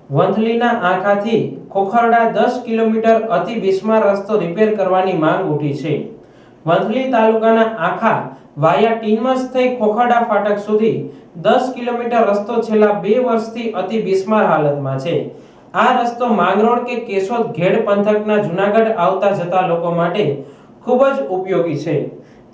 વંથલીના આખાથી Khokharda 10 kilometre અતિ બિસ્માર રસ્તો repair કરવાની માંગ ઉઠી છે। વંથલી તાલુકાના આખા વાયા ટીનમસ થઈ ખોખરડા ફાટક સુધી 10 કિલોમીટર રસ્તો છેલ્લા 2 વર્ષથી અતિ બિસ્માર હાલતમાં છે। આ રસ્તો માંગરોળ કે કેશોદ ઘેડ પંથકના જૂનાગઢ આવતા જતા લોકો માટે ખૂબ જ ઉપયોગી છે।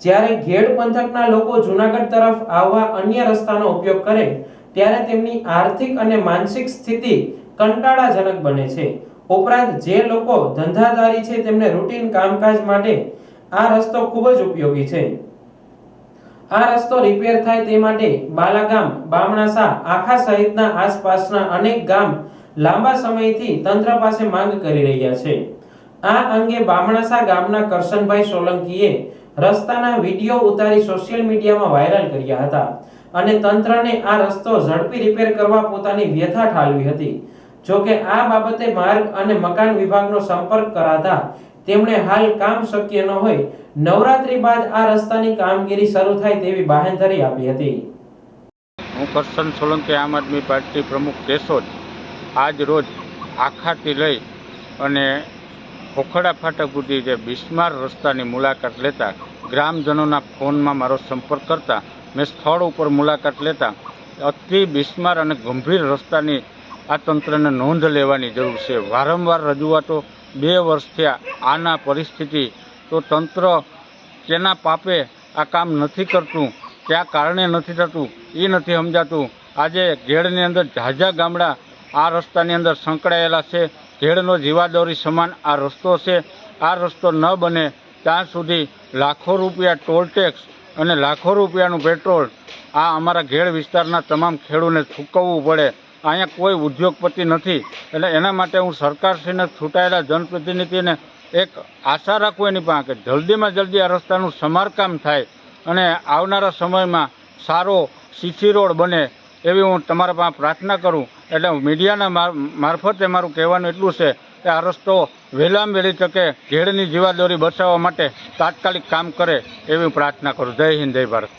જ્યારે ઘેડ પંથકના લોકો જૂનાગઢ તરફ આવવા અન્ય રસ્તાનો ઉપયોગ કરે ત્યારે તેમની આર્થિક અને માનસિક સ્થિતિ કંટાળાજનક બને છે। ઉપરાંત જે લોકો ધંધાદારી છે તેમને રૂટીન કામકાજ માટે આ રસ્તો ખૂબ જ ઉપયોગી છે। આ રસ્તો રિપેર થાય તે માટે બાલાગામ, બામણાસા, આખા સહિતના આસપાસના અનેક ગામ લાંબા સમયથી તંત્ર પાસે માંગ કરી રહ્યા છે। આ અંગે બામણાસા ગામના કરશનભાઈ સોલંકીએ રસ્તાના વિડીયો ઉતારી સોશિયલ મીડિયામાં વાયરલ કર્યા હતા અને તંત્રને આ રસ્તો ઝડપી રિપેર કરવા પોતાની વ્યથા ઠાલવી હતી। જો કે આ બાબતે માર્ગ અને મકાન વિભાગનો સંપર્ક કરાતા તેમણે હાલ કામ શક્ય ન હોય નવરાત્રી બાદ આ રસ્તાની કામગીરી શરૂ થાય તેવી બાહેંધરી આપી હતી। હું કરશન સોલંકી, આમ આદમી પાર્ટી પ્રમુખ કેશોદ, આજ રોજ આખાથી લઈ અને ખોખરડા ફાટક સુધી જે બિસ્માર રસ્તાની મુલાકાત લેતા ગ્રામજનોના ફોનમાં મારો સંપર્ક કરતા મેં સ્થળ ઉપર મુલાકાત લેતા અતિ બિસ્માર અને ગંભીર રસ્તાની આ તંત્રને નોંધ લેવાની જરૂર છે। વારંવાર રજૂઆતો 2 વર્ષ થયા આના પરિસ્થિતિ તો તંત્ર કેના પાપે આ કામ નથી કરતું, કયા કારણે નથી થતું એ નથી સમજાતું। આજે ઘેડની અંદર ઝાઝા ગામડા આ રસ્તાની અંદર સંકળાયેલા છે। ઘેડનો જીવાદોરી સમાન આ રસ્તો છે। આ રસ્તો ન બને ત્યાં સુધી લાખો રૂપિયા ટોલ ટેક્સ અને લાખો રૂપિયાનું પેટ્રોલ આ અમારા ઘેડ વિસ્તારના તમામ ખેડૂતોને ચૂકવવું પડે। અહીંયા કોઈ ઉદ્યોગપતિ નથી, એટલે એના માટે હું સરકારશ્રીને ચૂંટાયેલા જનપ્રતિનિધિને એક આશા રાખું એની પાસે કે જલ્દીમાં જલ્દી આ રસ્તાનું સમારકામ થાય અને આવનારા સમયમાં સારો સીસી રોડ બને એવી હું તમારા પાસે પ્રાર્થના કરું। એટલે મીડિયાના મારફતે મારું કહેવાનું એટલું છે કે આ રસ્તો વહેલામાં વહેલી તકે ઘેડની જીવાદોરી બચાવવા માટે તાત્કાલિક કામ કરે એવી પ્રાર્થના કરું। જય હિન્દ, જય ભારત।